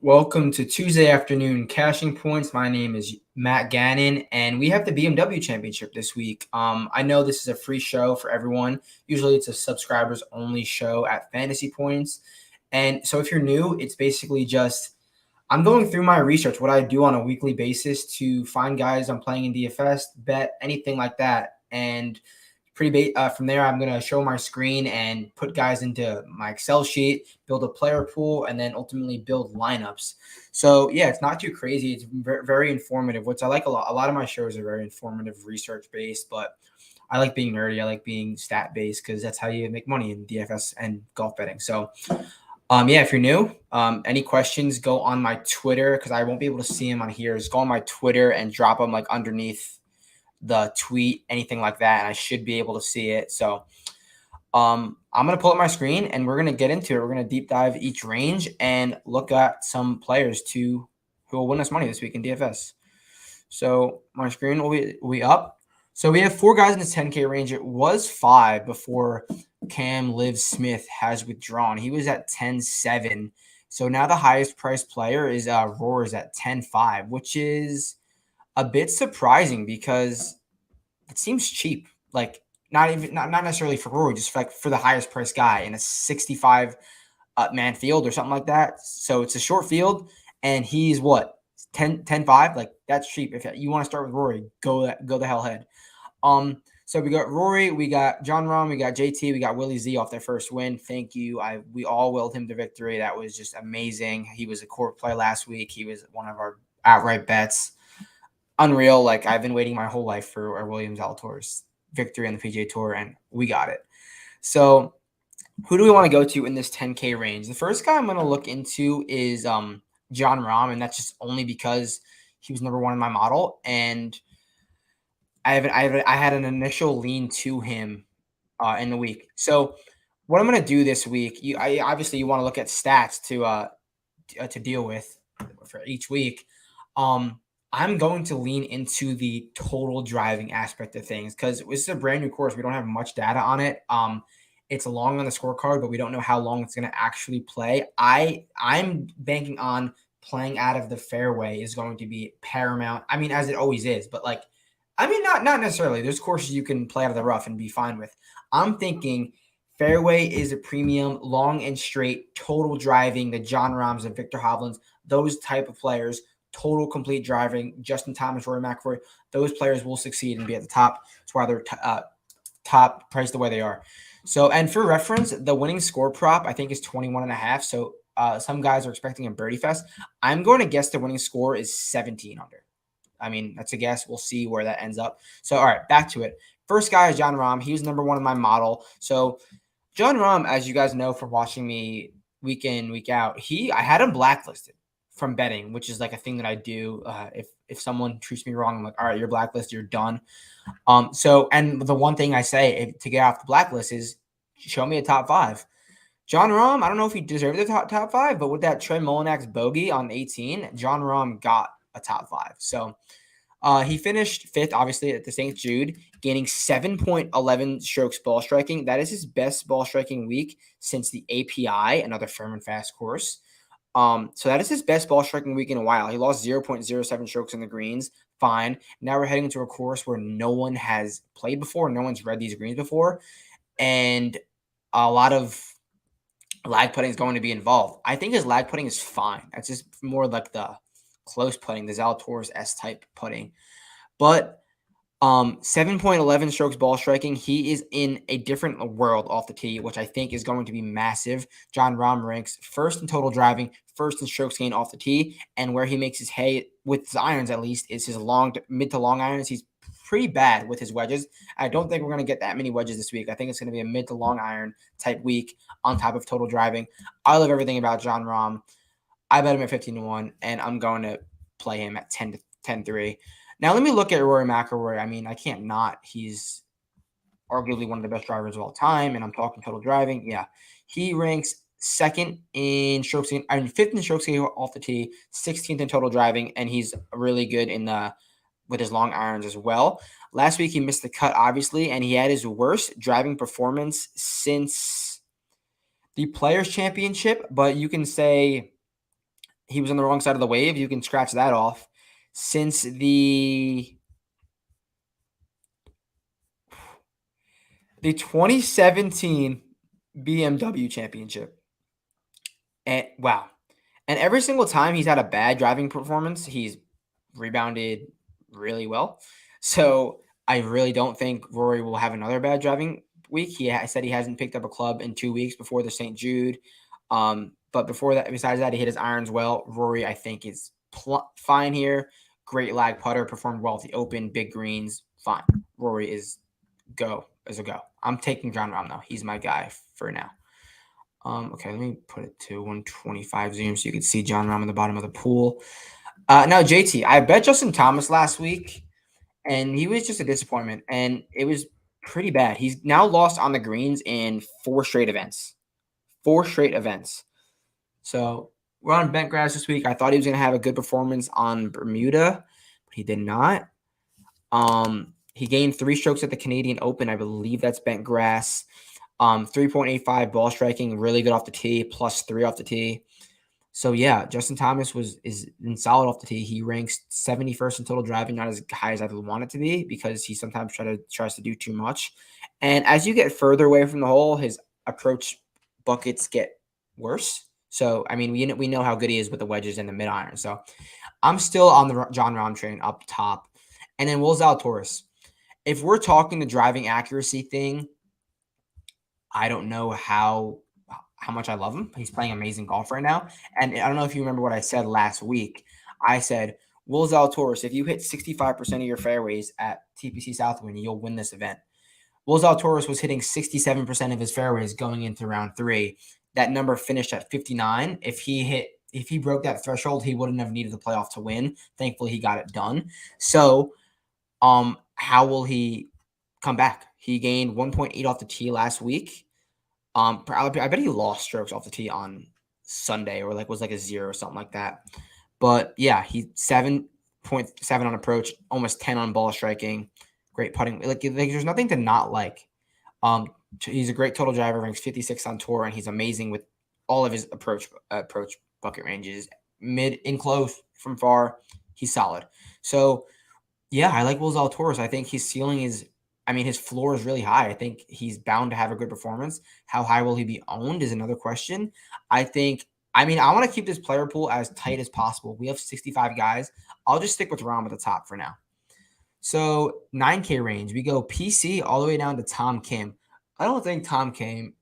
Welcome to Tuesday afternoon cashing points. My name is Matt Gannon, and we have the BMW Championship this week. I know this is a free show for everyone. Usually, it's a subscribers only show at Fantasy Points, and so if you're new, it's basically just I'm going through my research, what I do on a weekly basis to find guys I'm playing in DFS, bet anything like that, and from there, I'm going to show my screen and put guys into my Excel sheet, build a player pool, and then ultimately build lineups. So, yeah, it's not too crazy. It's very informative, which I like a lot. A lot of my shows are very informative, research-based, but I like being nerdy. I like being stat-based because that's how you make money in DFS and golf betting. So, yeah, if you're new, any questions, go on my Twitter because I won't be able to see them on here. Just go on my Twitter and drop them like underneath the tweet, anything like that, and I should be able to see it. So I'm going to pull up my screen and we're going to get into it. We're going to deep dive each range and look at some players who will win us money this week in DFS. So my screen will be up. So we have 4 guys in this 10K range. It was 5 before Cam Liv Smith has withdrawn. He was at 10.7. So now the highest priced player is Rory's at 10.5, which is a bit surprising because it seems cheap. Like not necessarily for Rory, just like for the highest price guy in a 65 man field or something like that. So it's a short field and he's what 10.5. Like that's cheap. If you want to start with Rory, go the hell ahead. So we got Rory, we got John Rahm, we got JT, we got Willie Z off their first win. Thank you. We all willed him to victory. That was just amazing. He was a court play last week. He was one of our outright bets. Unreal. Like I've been waiting my whole life for a Williams Zalatoris victory on the PGA Tour, and we got it. So who do we want to go to in this 10K range? The first guy I'm going to look into is John Rahm, and that's just only because he was number 1 in my model, and I had an initial lean to him in the week. So what I'm going to do this week, you obviously want to look at stats to deal with for each week. I'm going to lean into the total driving aspect of things because this is a brand new course. We don't have much data on it. It's long on the scorecard, but we don't know how long it's going to actually play. I'm banking on playing out of the fairway is going to be paramount. I mean, as it always is, but not necessarily. There's courses you can play out of the rough and be fine with. I'm thinking fairway is a premium, long and straight, total driving, the John Rahms and Victor Hovlands, those type of players. Total complete driving, Justin Thomas, Rory Mcilroy, those players will succeed and be at the top. That's why they're top priced the way they are. So, and for reference, the winning score prop I think is 21.5. So some guys are expecting a birdie fest. I'm going to guess the winning score is 17 under. I mean, that's a guess. We'll see where that ends up. So, all right, back to it. First guy is John Rahm. He was number 1 in my model. So John Rahm, as you guys know from watching me week in, week out, I had him blacklisted from betting, which is like a thing that I do. If someone treats me wrong, I'm like, all right, you're blacklisted, you're done. So, and the one thing I say to get off the blacklist is show me a top 5. John Rahm, I don't know if he deserved the top 5, but with that Trey Mullinax bogey on 18, John Rahm got a top 5. So he finished 5th, obviously, at the St. Jude, gaining 7.11 strokes ball striking. That is his best ball striking week since the API, another firm and fast course. So that is his best ball striking week in a while. He lost 0.07 strokes on the greens. Fine. Now we're heading into a course where no one has played before. No one's read these greens before. And a lot of lag putting is going to be involved. I think his lag putting is fine. That's just more like the close putting, the Zalatoris S-type putting. But 7.11 strokes ball striking. He is in a different world off the tee, which I think is going to be massive. John Rahm ranks 1st in total driving, 1st in strokes gained off the tee, and where he makes his hay with his irons at least is his mid to long irons. He's pretty bad with his wedges. I don't think we're going to get that many wedges this week. I think it's going to be a mid to long iron type week on top of total driving. I love everything about John Rahm. I bet him at 15-1, and I'm going to play him at 10-3. Now, let me look at Rory Mcilroy. I mean, I can't not. He's arguably one of the best drivers of all time, and I'm talking total driving. Yeah. He ranks 2nd in strokes gained, 5th in strokes gained off the tee, 16th in total driving, and he's really good with his long irons as well. Last week, he missed the cut, obviously, and he had his worst driving performance since the Players' Championship, but you can say he was on the wrong side of the wave. You can scratch that off. Since the 2017 BMW Championship. And wow. And every single time he's had a bad driving performance, he's rebounded really well. So I really don't think Rory will have another bad driving week. Said he hasn't picked up a club in 2 weeks before the St. Jude. But before that, besides that, he hit his irons well. Rory, I think, is fine here. Great lag putter, performed well at the Open, big greens, fine. Rory is a go. I'm taking Jon Rahm though. He's my guy for now. Okay, let me put it to 125 zoom so you can see Jon Rahm in the bottom of the pool. Now, JT, I bet Justin Thomas last week, and he was just a disappointment, and it was pretty bad. He's now lost on the greens in 4 straight events. 4 straight events. So we're on bent grass this week. I thought he was going to have a good performance on Bermuda, but he did not. He gained 3 strokes at the Canadian Open. I believe that's bent grass. 3.85 ball striking, really good off the tee, +3 off the tee. So yeah, Justin Thomas is solid off the tee. He ranks 71st in total driving, not as high as I would want it to be because he sometimes tries to do too much. And as you get further away from the hole, his approach buckets get worse. So I mean, we know how good he is with the wedges and the mid iron. So I'm still on the Jon Rahm train up top, and then Will Zalatoris. If we're talking the driving accuracy thing, I don't know how much I love him. He's playing amazing golf right now. And I don't know if you remember what I said last week. I said, Will Zalatoris, if you hit 65% of your fairways at TPC Southwind, you'll win this event. Will Zalatoris was hitting 67% of his fairways going into round 3. That number finished at 59. If he broke that threshold, he wouldn't have needed the playoff to win. Thankfully, he got it done. So, how will he come back? He gained 1.8 off the tee last week. I bet he lost strokes off the tee on Sunday or was like a 0 or something like that. But yeah, he 7.7 on approach, almost 10 on ball striking, great putting. Like there's nothing to not like. He's a great total driver, ranks 56 on tour, and he's amazing with all of his approach bucket ranges, mid, in, close, from far. He's solid. So yeah, I like Will Zalatoris. I think his ceiling is. I mean, his floor is really high. I think he's bound to have a good performance. How high will he be owned is another question. I want to keep this player pool as tight as possible. We have 65 guys. I'll just stick with Rahm at the top for now. So 9K range, we go PC all the way down to Tom Kim. I don't think Tom Kim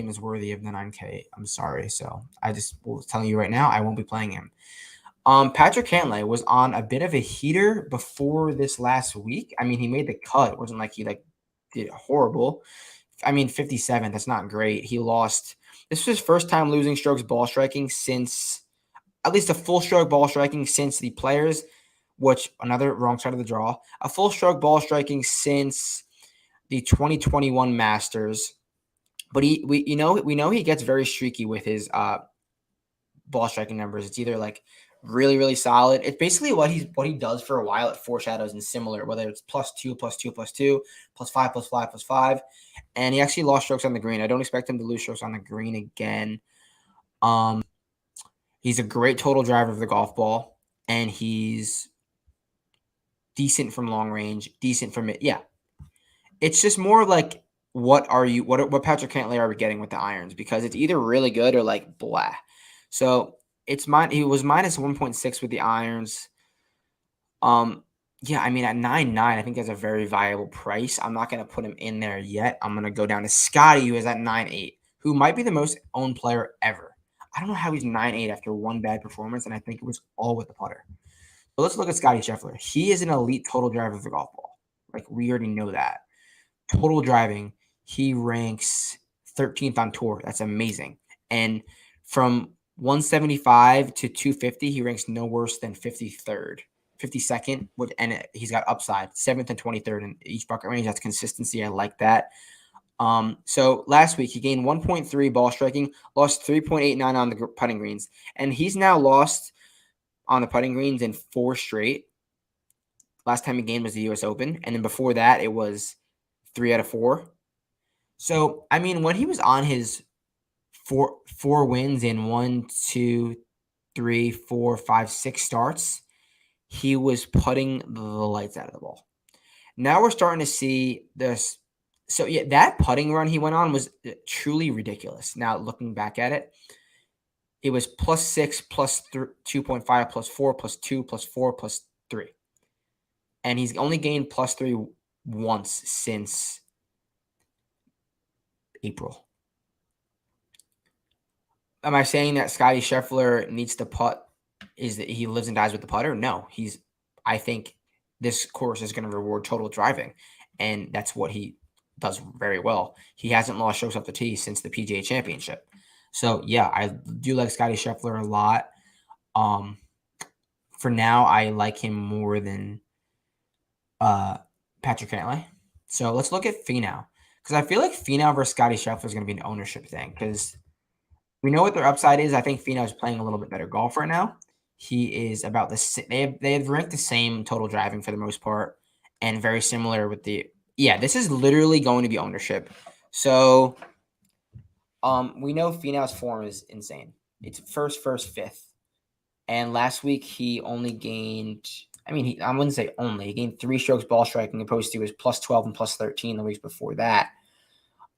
is worthy of the 9K. I'm sorry. So I just will tell you right now, I won't be playing him. Patrick Cantley was on a bit of a heater before this last week. I mean, he made the cut. It wasn't like he did horrible. I mean, 57. That's not great. He lost. This was his first time losing strokes ball striking since, at least a full stroke ball striking since the Players, which another wrong side of the draw. A full stroke ball striking since the 2021 Masters. But we know he gets very streaky with his ball striking numbers. It's either really, really solid. It's basically what he does for a while at Foreshadows and similar, whether it's +2, +2, +2, +5, +5, +5. And he actually lost strokes on the green. I don't expect him to lose strokes on the green again. He's a great total driver of the golf ball, and he's decent from long range, decent from it. Yeah. It's just more like what Patrick Cantley are we getting with the irons? Because it's either really good or blah. So he was minus 1.6 with the irons. Yeah, I mean at 9.9, I think that's a very viable price. I'm not going to put him in there yet. I'm going to go down to Scotty, who is at 9.8, who might be the most owned player ever. I don't know how he's 9.8 after one bad performance, and I think it was all with the putter. So let's look at Scotty Sheffler. He is an elite total driver of the golf ball. We already know that. Total driving, he ranks 13th on tour. That's amazing. And from 175 to 250, he ranks no worse than 52nd, and he's got upside, 7th and 23rd in each bucket range. That's consistency. I like that. So last week he gained 1.3 ball striking, lost 3.89 on the putting greens, and he's now lost on the putting greens in 4 straight. Last time he gained was the U.S. Open, and then before that it was 3 out of 4. So, I mean, when he was on his four wins in 1, 2, 3, 4, 5, 6 starts, he was putting the lights out of the ball. Now we're starting to see this. So, yeah, that putting run he went on was truly ridiculous. Now, looking back at it, it was +6, +2.5, +4, +2, +4, +3. And he's only gained +3 once since April. Am I saying that Scotty Sheffler needs to putt? Is that he lives and dies with the putter? No. I think this course is going to reward total driving, and that's what he does very well. He hasn't lost strokes off the tee since the PGA Championship. So, yeah, I do like Scotty Sheffler a lot. For now, I like him more than Patrick Cantley. So let's look at Finau, because I feel like Finau versus Scotty Scheffler is going to be an ownership thing, because we know what their upside is. I think Finau is playing a little bit better golf right now. He is about they have ranked the same total driving for the most part, and very similar with this is literally going to be ownership. So we know Finau's form is insane. It's first, fifth. And last week he only gained, I wouldn't say only, he gained 3 strokes ball striking opposed to his +12 and +13 the weeks before that.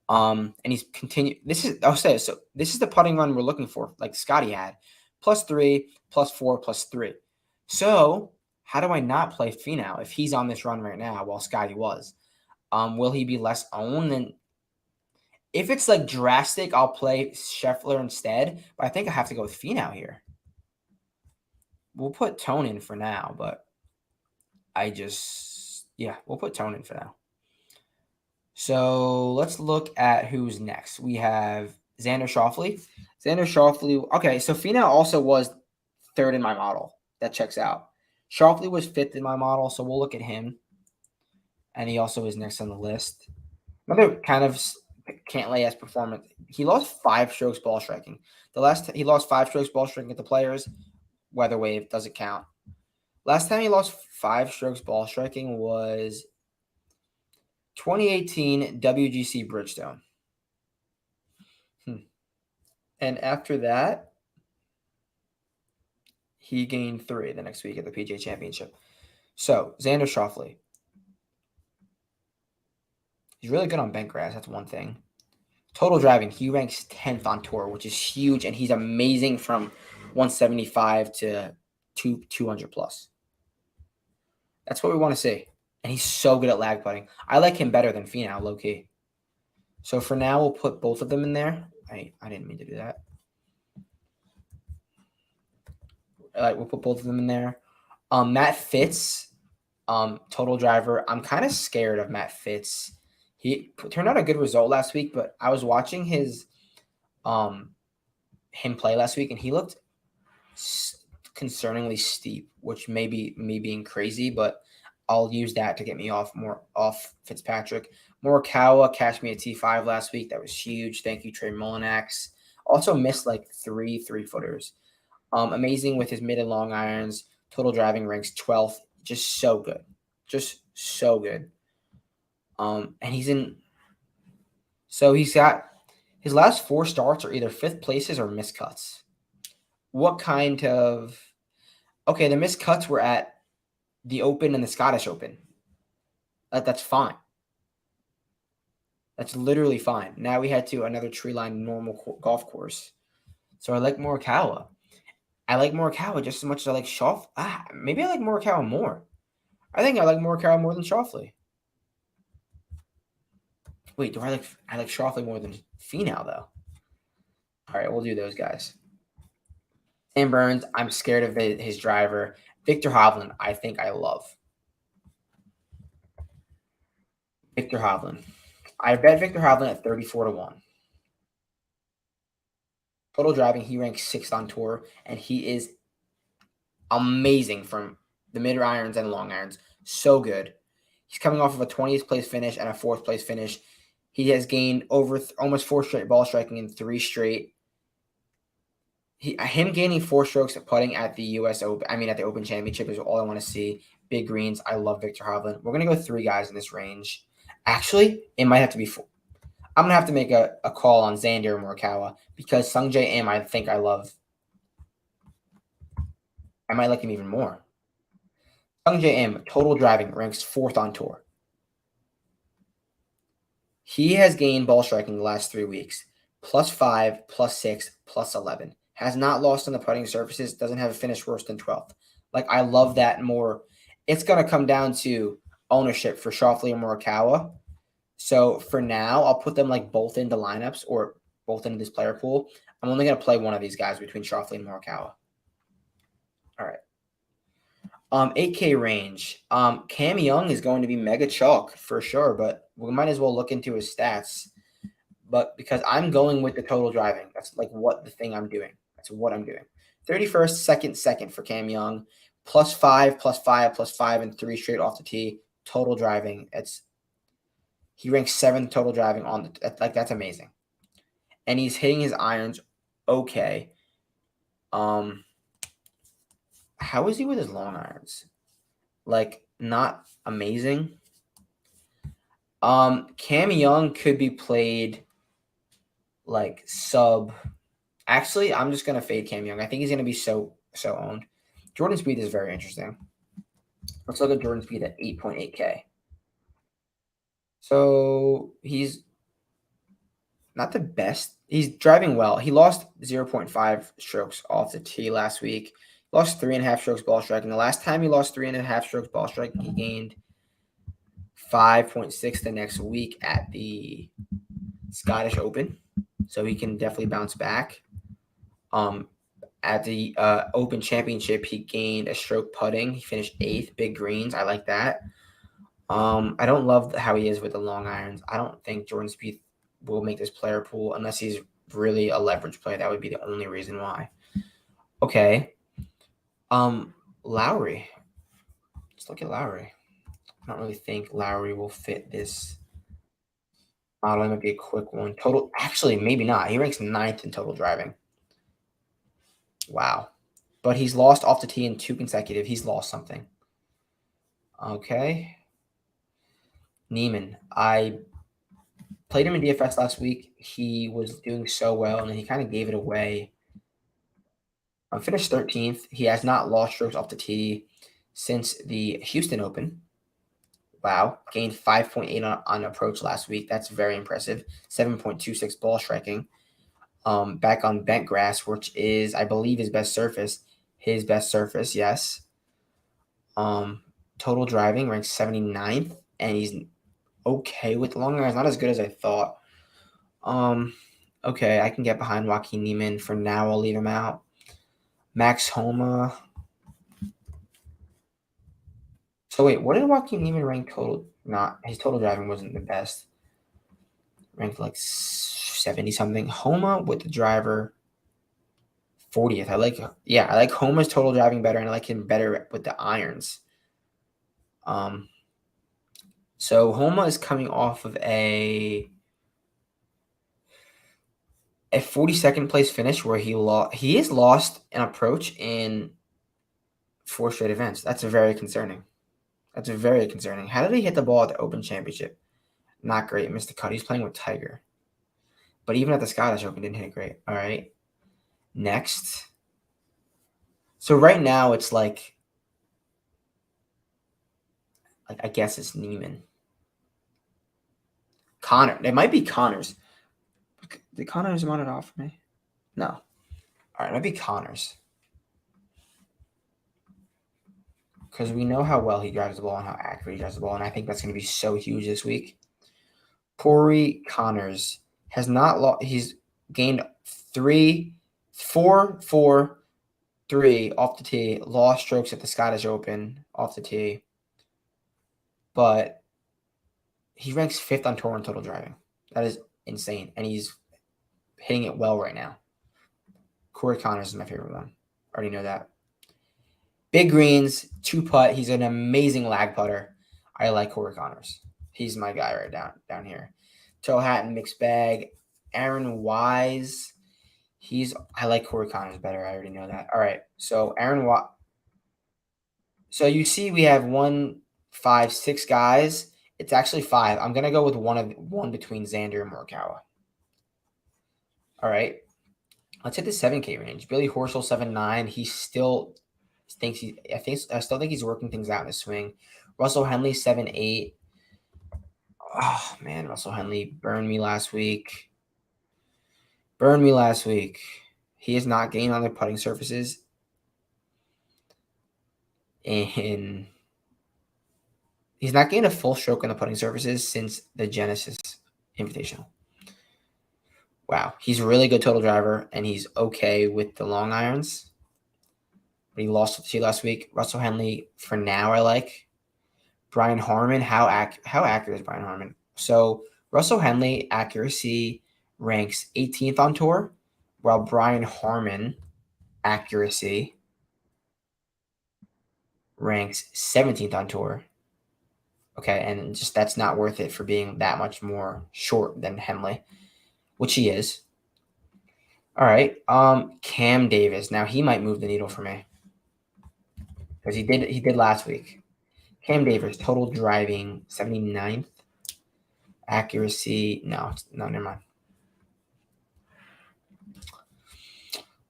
And he's continued. This is the putting run we're looking for, like Scotty had. +3, +4, +3. So how do I not play Finau if he's on this run right now while Scotty was? Will he be less owned? And if it's like drastic, I'll play Scheffler instead. But I think I have to go with Finau here. We'll put Tone in for now, but we'll put Tone in for now. So let's look at who's next. We have Xander Schofley. Okay, so Finau also was 3rd in my model. That checks out. Schofley was 5th in my model, so we'll look at him. And he also is next on the list. Another kind of Cantley-esque performance. He lost 5 strokes ball striking. He lost 5 strokes ball striking at the Players. Weather wave doesn't count. Last time he lost 5 strokes ball striking was 2018 WGC Bridgestone. And after that, he gained 3 the next week at the PGA Championship. So, Xander Schofley. He's really good on bent grass. That's one thing. Total driving, he ranks 10th on tour, which is huge, and he's amazing from 175 to 200 plus. That's what we want to see. And he's so good at lag putting. I like him better than Finau, low key. So for now, we'll put both of them in there. I didn't mean to do that. We'll put both of them in there. Matt Fitz, total driver. I'm kind of scared of Matt Fitz. He turned out a good result last week, but I was watching him play last week, and he looked concerningly steep, which may be me being crazy, but I'll use that to get me off Fitzpatrick. Morikawa cashed me a T5 last week. That was huge. Thank you, Trey Mullinax. Also missed like 3 3-footers. Amazing with his mid and long irons. Total driving ranks 12th. Just so good. Just so good. And he's got his last 4 starts are either 5th places or miscuts. What kind of – okay, the miscuts were at the Open and the Scottish Open. That's fine. That's literally fine. Now we head to another tree-lined normal golf course. So I like Morikawa. I like Morikawa just as much as I like Schofley. Maybe I like Morikawa more. I think I like Morikawa more than Schofley. Wait, do I like Schofley more than Finau, though? All right, we'll do those guys. Sam Burns, I'm scared of his driver. Victor Hovland, I think I love. Victor Hovland. I bet Victor Hovland at 34-1. Total driving, he ranks 6th on tour, and he is amazing from the mid irons and long irons. So good. He's coming off of a 20th place finish and a 4th place finish. He has gained over almost 4 straight ball striking in 3 straight. Him gaining 4 strokes of putting at the U.S. Open, at the Open Championship is all I want to see. Big greens. I love Victor Hovland. We're going to go 3 guys in this range. Actually, it might have to be 4. I'm going to have to make a call on Xander Morikawa because Sungjae Im, I think I love. I might like him even more. Sung J M, total driving, ranks 4th on tour. He has gained ball striking the last 3 weeks. +5, +6, +11. Has not lost on the putting surfaces. Doesn't have a finish worse than 12th. Like, I love that more. It's going to come down to ownership for Schofley and Morikawa. So for now, I'll put them like both into lineups or both into this player pool. I'm only going to play one of these guys between Schofley and Morikawa. All right. 8K range. Cam Young is going to be mega chalk for sure, but we might as well look into his stats. But because I'm going with the total driving, that's like what the thing I'm doing. That's what I'm doing. 31st, second for Cam Young, +5, +5, +5, and 3 straight off the tee. Total driving. He ranks 7th total driving on the that's amazing, and he's hitting his irons okay. How is he with his long irons? Like, not amazing. Cam Young could be played like sub. Actually, I'm just gonna fade Cam Young. I think he's gonna be so owned. Jordan Spieth is very interesting. Let's look at Jordan Spieth at 8.8K. So he's not the best. He's driving well. He lost 0.5 strokes off the tee last week. Lost 3.5 strokes ball striking. The last time he lost 3.5 strokes ball striking, he gained 5.6 the next week at the Scottish Open. So he can definitely bounce back. At the Open Championship, he gained a stroke putting. He finished 8th, big greens. I like that. I don't love how he is with the long irons. I don't think Jordan Spieth will make this player pool unless he's really a leverage play. That would be the only reason why. Okay. Lowry. Let's look at Lowry. I don't really think Lowry will fit this model. It might be a quick one. Total, actually, maybe not. He ranks 9th in total driving. Wow. But he's lost off the tee in 2 consecutive. He's lost something. Okay. Neiman. I played him in DFS last week. He was doing so well, and then he kind of gave it away. Finished 13th. He has not lost strokes off the tee since the Houston Open. Wow. Gained 5.8 on approach last week. That's very impressive. 7.26 ball striking. Back on bent grass, which is, I believe, his best surface. His best surface, yes. Total driving ranks 79th, and he's okay with the long irons. Not as good as I thought. Okay, I can get behind Joaquin Neiman. For now, I'll leave him out. Max Homa. So wait, what did Joaquin Neiman rank total? Not his total driving wasn't the best. Ranked like 70-something. Homa with the driver, 40th. I like Homa's total driving better, and I like him better with the irons. So Homa is coming off of a 42nd place finish where he has lost an approach in 4 straight events. That's very concerning. That's very concerning. How did he hit the ball at the Open Championship? Not great. Missed the cut. He's playing with Tiger. But even at the Scottish Open, didn't hit it great. All right. Next. So right now it's like I guess it's Neiman. Connor. It might be Connors. Did Connors want it off for me? No. All right. It might be Connors. Because we know how well he drives the ball and how accurate he drives the ball, and I think that's going to be so huge this week. Corey Connors has not lost. He's gained 3, 4, 4, 3 off the tee. Lost strokes at the Scottish Open off the tee, but he ranks 5th on tour in total driving. That is insane, and he's hitting it well right now. Corey Connors is my favorite one. Already know that. Big greens, 2-putt. He's an amazing lag putter. I like Corey Connors. He's my guy right down here. Toe Hatton, mixed bag. Aaron Wise. I like Corey Connors better. I already know that. All right. So Aaron Wise. So you see we have 1, 5, 6 guys. It's actually 5. I'm gonna go with one between Xander and Morikawa. All right. Let's hit the 7K range. Billy Horschel, 7.9. He's still I still think he's working things out in his swing. Russell Henley 7-8. Oh man, Russell Henley burned me last week. He has not gained on the putting surfaces, and he's not gained a full stroke on the putting surfaces since the Genesis Invitational. Wow, he's a really good total driver, and he's okay with the long irons. But he lost to the tee last week. Russell Henley, for now, I like. Brian Harman, how accurate is Brian Harman? So Russell Henley accuracy ranks 18th on tour, while Brian Harman accuracy ranks 17th on tour. Okay, and just that's not worth it for being that much more short than Henley, which he is. All right, Cam Davis. Now he might move the needle for me because he did last week. Cam Davis, total driving 79th, accuracy no, never mind.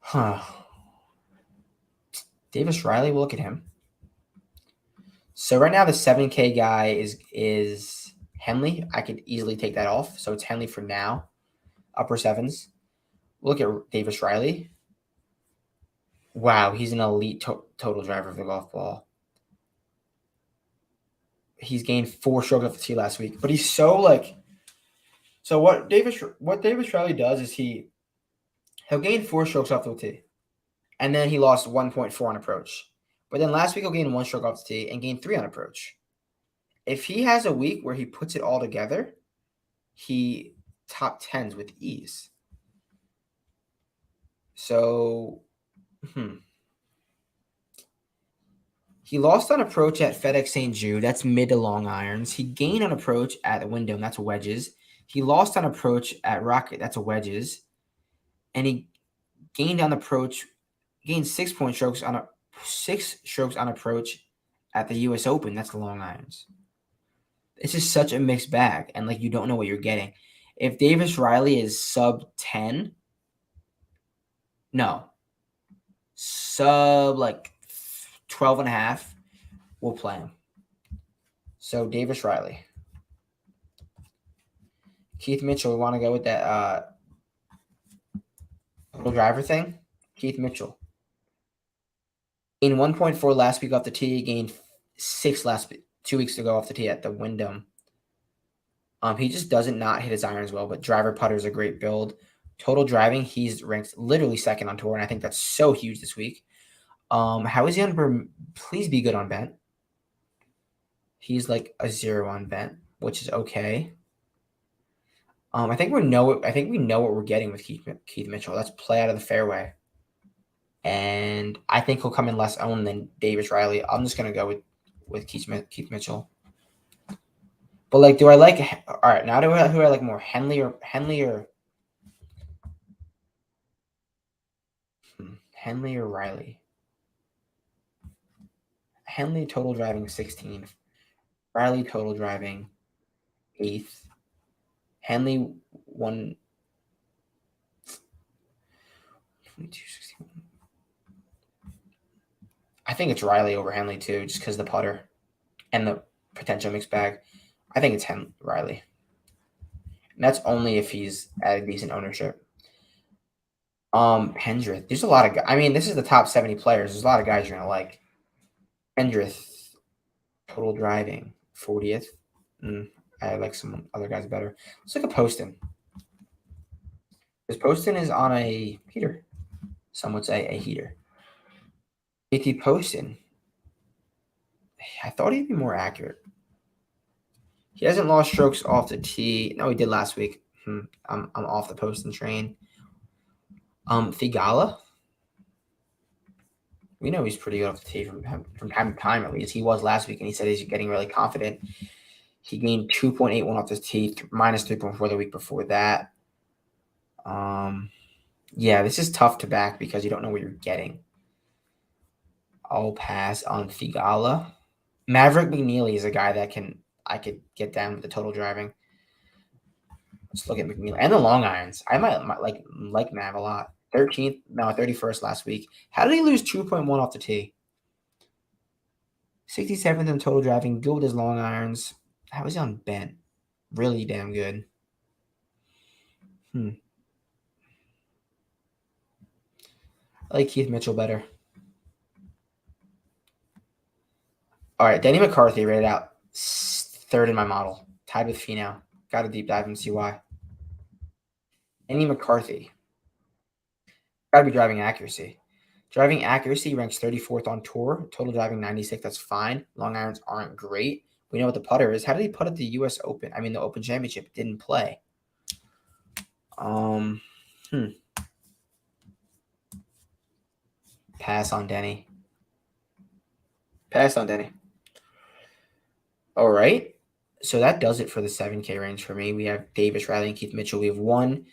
Huh. Davis Riley, we'll look at him. So right now the 7K guy is Henley. I could easily take that off. So it's Henley for now. Upper sevens. We'll look at Davis Riley. Wow, he's an elite total driver of the golf ball. He's gained 4 strokes off the tee last week, but he's so like. So what Davis Riley does is he'll gain 4 strokes off the tee, and then he lost 1.4 on approach. But then last week he'll gain 1 stroke off the tee and gain 3 on approach. If he has a week where he puts it all together, he top 10s with ease. So, he lost on approach at FedEx St. Jude. That's mid to long irons. He gained on approach at the Wyndham. That's wedges. He lost on approach at Rocket. That's wedges. And he gained on approach, gained 6 strokes on approach at the U.S. Open. That's the long irons. It's just such a mixed bag, and like you don't know what you're getting. If Davis Riley is sub 10, no, sub like 12.5, we'll play him. So Davis Riley. Keith Mitchell, we want to go with that little driver thing. Keith Mitchell. Gained 1.4 last week off the tee, gained 6 2 weeks ago off the tee at the Wyndham. He just doesn't not hit his irons well, but driver putter is a great build. Total driving, he's ranked literally second on tour, and I think that's so huge this week. How is he on? Please be good on bent. He's like a 0 on bent, which is okay. I think we know what we're getting with Keith Mitchell. Let's play out of the fairway, and I think he'll come in less owned than Davis Riley. I'm just gonna go with Keith Mitchell. But like, do I like? All right, now who I like more, Henley or Riley? Henley total driving 16th, Riley total driving 8th. Henley 1. 22, I think it's Riley over Henley too, just because the putter and the potential mixed bag. I think it's Riley. And that's only if he's at a decent ownership. Pendrith. There's a lot of guys. I mean, this is the top 70 players. There's a lot of guys you're gonna like. Pendrith, total driving 40th. I like some other guys better. Let's look at Poston. Because Poston is on a heater. Some would say a heater. JT Poston. I thought he'd be more accurate. He hasn't lost strokes off the tee. No, he did last week. I'm off the Poston train. Thigala. We know he's pretty good off the tee from time to time, at least. He was last week, and he said he's getting really confident. He gained 2.81 off the tee, minus 3.4 the week before that. Yeah, this is tough to back because you don't know what you're getting. I'll pass on Thigala. Maverick McNeely is a guy that I could get down with the total driving. Let's look at McNeely and the long irons. I might like Mav a lot. 31st last week. How did he lose 2.1 off the tee? 67th in total driving. Good with his long irons. How is he on bent? Really damn good. I like Keith Mitchell better. All right, Denny McCarthy rated out third in my model, tied with Finau. Got to deep dive and see why. Denny McCarthy. Got to be driving accuracy. Driving accuracy ranks 34th on tour. Total driving 96. That's fine. Long irons aren't great. We know what the putter is. How did he putt at the U.S. Open? I mean, the Open Championship. Didn't play. Pass on Denny. All right. So that does it for the 7K range for me. We have Davis, Riley, and Keith Mitchell. We have 1,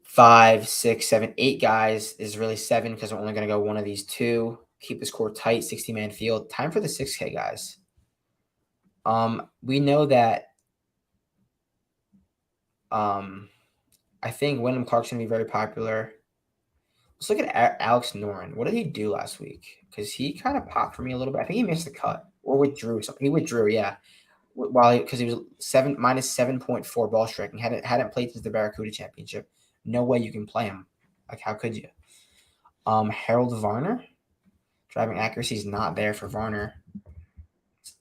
5, 6, 7, 8 guys. This is really 7 because I'm only going to go one of these 2. Keep the score tight, 60-man field. Time for the 6K guys. We know that I think Wyndham Clark's going to be very popular. Let's look at Alex Noren. What did he do last week? Because he kind of popped for me a little bit. I think he missed the cut or withdrew something. He withdrew, yeah. Because he was minus 7.4 ball striking. Hadn't played since the Barracuda Championship. No way you can play him. Like, how could you? Harold Varner. Driving accuracy is not there for Varner.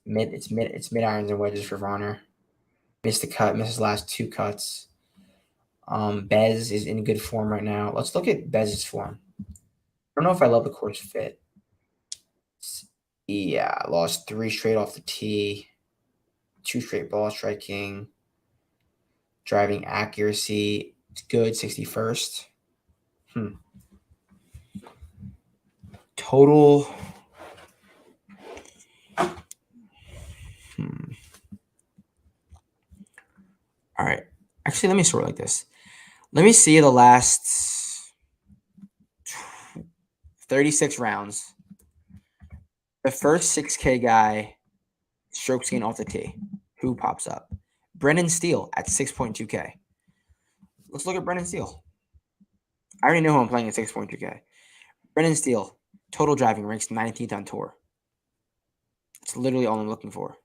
It's mid irons and wedges for Varner. Missed the cut. Missed his last 2 cuts. Bez is in good form right now. Let's look at Bez's form. I don't know if I love the course fit. Yeah, lost 3 straight off the tee. 2 straight ball striking. Driving accuracy, it's good, 61st. Total. All right. Actually, let me sort it like this. Let me see the last 36 rounds. The first 6K guy, strokes gained off the tee. Who pops up? Brennan Steele at 6.2K. Let's look at Brennan Steele. I already know who I'm playing at 6.2K. Brennan Steele, total driving, ranks 19th on tour. That's literally all I'm looking for.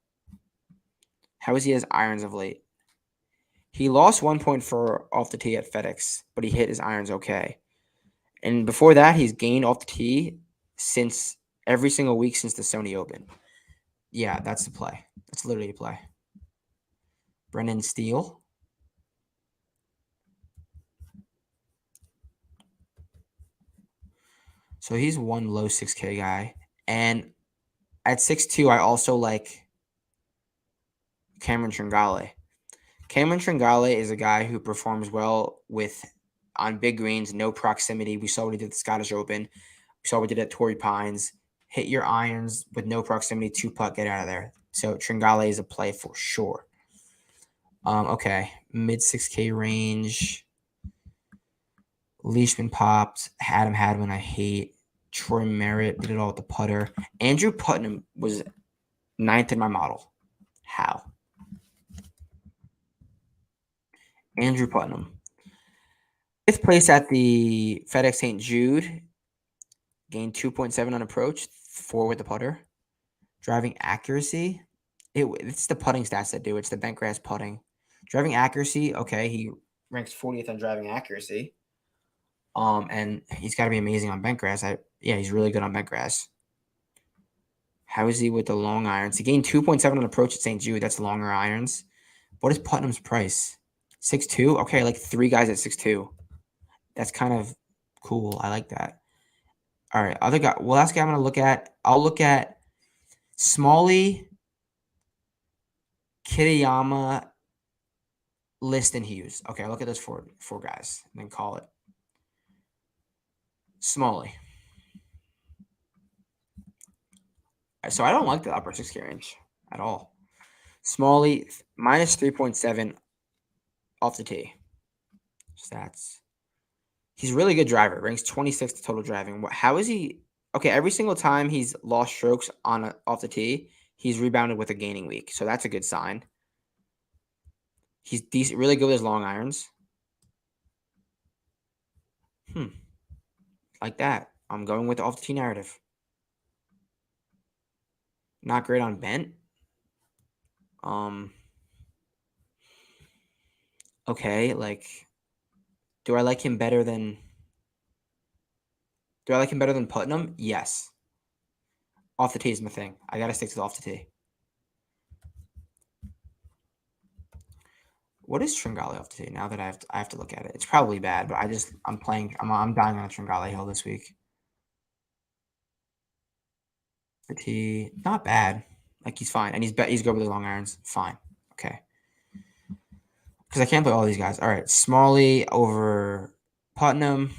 How is he as irons of late? He lost 1.4 off the tee at FedEx, but he hit his irons okay. And before that, he's gained off the tee since every single week since the Sony Open. Yeah, that's the play. That's literally a play. Brennan Steele. So he's one low 6K guy. And at 6'2", I also like Cameron Tringale. Cameron Tringale is a guy who performs well on big greens, no proximity. We saw what he did at the Scottish Open. We saw what he did at Torrey Pines. Hit your irons with no proximity, 2-putt, get out of there. So Tringale is a play for sure. Okay, mid 6K range. Leishman popped. Adam Hadwin, I hate. Troy Merritt did it all with the putter. Andrew Putnam was 9th in my model. How? Andrew Putnam. 5th place at the FedEx St. Jude. Gained 2.7 on approach. 4 with the putter. Driving accuracy. It's the putting stats that do it. It's the bentgrass putting. Driving accuracy. Okay, he ranks 40th on driving accuracy. And he's got to be amazing on bentgrass. He's really good on bentgrass. How is he with the long irons? He gained 2.7 on approach at St. Jude. That's longer irons. What is Putnam's price? 6'2"? Okay, like 3 guys at 6'2". That's kind of cool. I like that. All right, other guy. Well, last guy I'm going to look at. I'll look at Smalley, Kitayama, List, and Hughes. Okay, I'll look at those four guys and then call it. Smalley. So I don't like the upper 6K range at all. Smalley, minus 3.7 off the tee. Stats. He's a really good driver. Ranks 26th total driving. How is he? Okay, every single time he's lost strokes off the tee, he's rebounded with a gaining week. So that's a good sign. He's decent, really good with his long irons. Like that. I'm going with the off the tee narrative. Not great on bent. Okay, like, do I like him better than Putnam? Yes. Off the tee is my thing. I gotta stick to the off the tee. What is Tringale off the tee? Now that I have to look at it. It's probably bad, but I'm dying on a Tringale hill this week. The tee, not bad. Like, he's fine, and he's good with the long irons. Fine. Okay. Because I can't play all these guys. All right, Smalley over Putnam.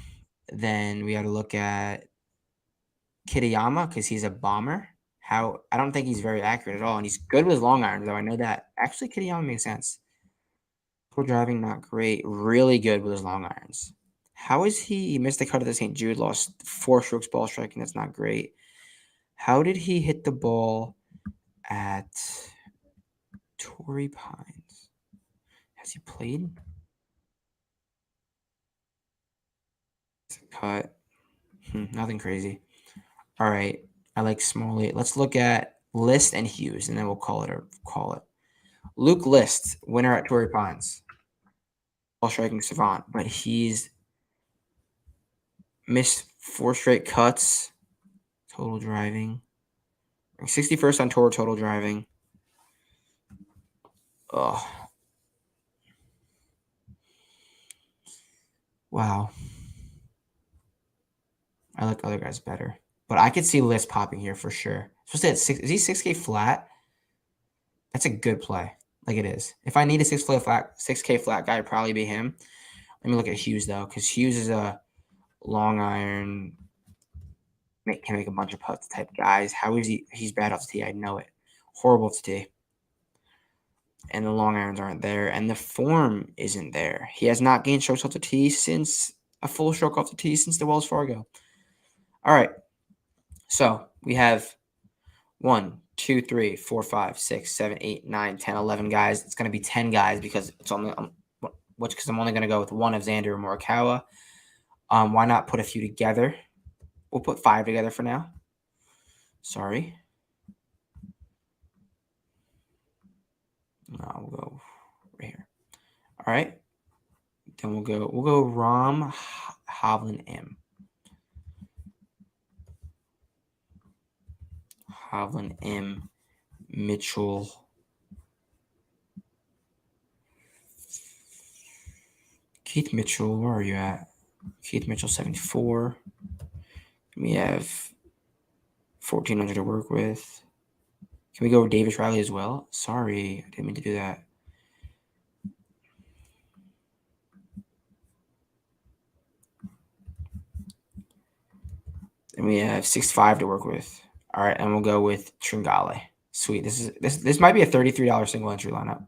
Then we got to look at Kitayama because he's a bomber. I don't think he's very accurate at all, and he's good with his long irons, though. I know that. Actually, Kitayama makes sense. Full driving, not great. Really good with his long irons. How is he missed the cut at the St. Jude, lost 4 strokes ball striking. That's not great. How did he hit the ball at Torrey Pines? Has he played? Cut. Nothing crazy. All right. I like Smalley. Let's look at List and Hughes, and then we'll call it. Luke List, winner at Torrey Pines. Ball striking savant, but he's missed 4 straight cuts. Total driving. 61st on tour total driving. Oh. Wow. I like other guys better. But I could see List popping here for sure. Especially at 6. Is he 6K flat? That's a good play. Like it is. If I need a 6K flat guy, it'd probably be him. Let me look at Hughes, though, because Hughes is a long iron, can make a bunch of putts type guys. How is he? He's bad off the tee. I know it. Horrible off the tee. And the long irons aren't there, and the form isn't there. He has not gained strokes off the tee since a full stroke off the tee since the Wells Fargo. All right. So we have 1, 2, 3, 4, 5, 6, 7, 8, 9, 10, 11 guys. It's going to be 10 guys because it's only because I'm only going to go with one of Xander and Morikawa. Why not put a few together? We'll put 5 together for now. Sorry. No, we'll go right here. All right. Then we'll go Rom, Hovland, M. Hovland, M, Mitchell. Keith Mitchell, where are you at? Keith Mitchell, 74. We have 1,400 to work with. Can we go with Davis Riley as well? Sorry, I didn't mean to do that. And we have 6'5" to work with. All right, and we'll go with Tringale. Sweet. This might be a $33 single entry lineup.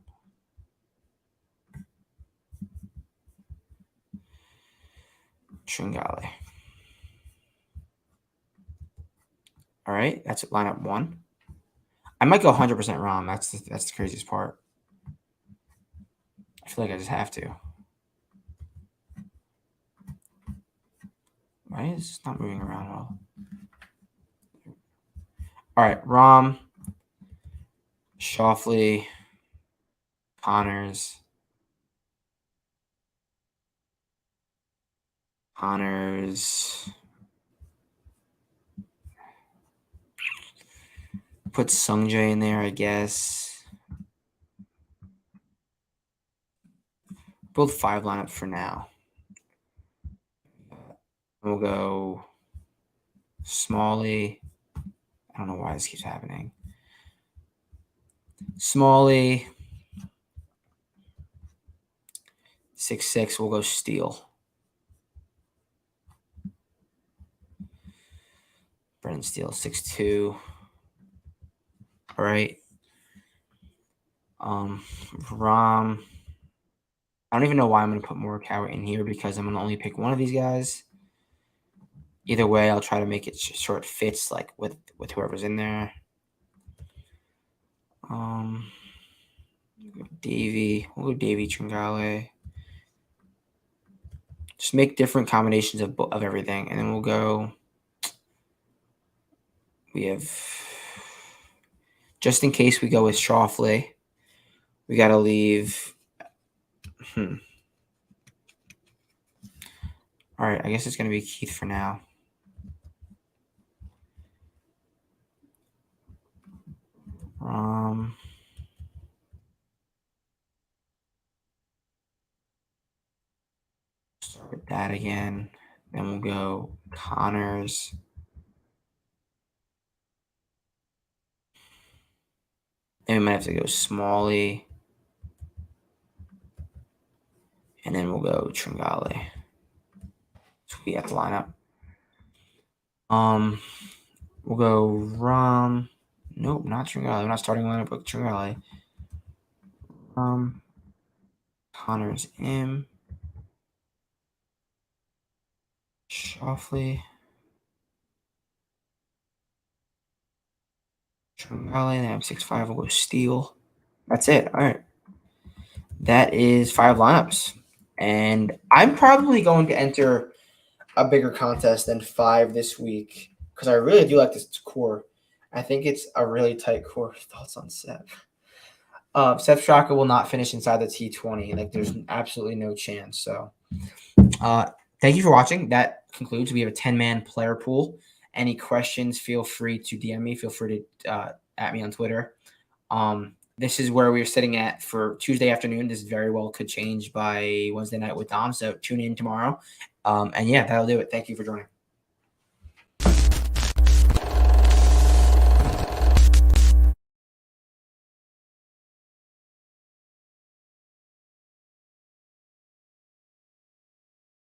Tringale. All right, that's lineup 1. I might go 100% Rom. That's the craziest part. I feel like I just have to. Why is it not moving around at all? All right, Rom, Schofley, Connors, put Sungjae in there, I guess. Both 5 lineup for now. We'll go Smalley. I don't know why this keeps happening. Smalley. 6'6", we'll go Steele. Brennan Steele, 6'2". All right. Rom. I don't even know why I'm going to put Morikawa in here because I'm going to only pick one of these guys. Either way, I'll try to make it so it fits like with whoever's in there. Davey. We'll go Davey, Tringale. Just make different combinations of everything, and then we'll go. We have Just in case we go with Schofley, we got to leave. All right, I guess it's going to be Keith for now. Start with that again. Then we'll go Connors. Then we might have to go Smalley. And then we'll go Tringale. So we have to line up. We'll go Rom. Nope, not Tringale. We're not starting lineup with Tringale. Connors M. Schofley. Tringale. Then I'm 6'5". We'll go Steele. That's it. All right. That is 5 lineups. And I'm probably going to enter a bigger contest than 5 this week because I really do like this core. I think it's a really tight core. Thoughts on Seth? Seth Straka will not finish inside the T20. Like, there's absolutely no chance. So, thank you for watching. That concludes. We have a 10-man player pool. Any questions, feel free to DM me. Feel free to at me on Twitter. This is where we're sitting at for Tuesday afternoon. This very well could change by Wednesday night with Dom. So tune in tomorrow. And yeah, that'll do it. Thank you for joining.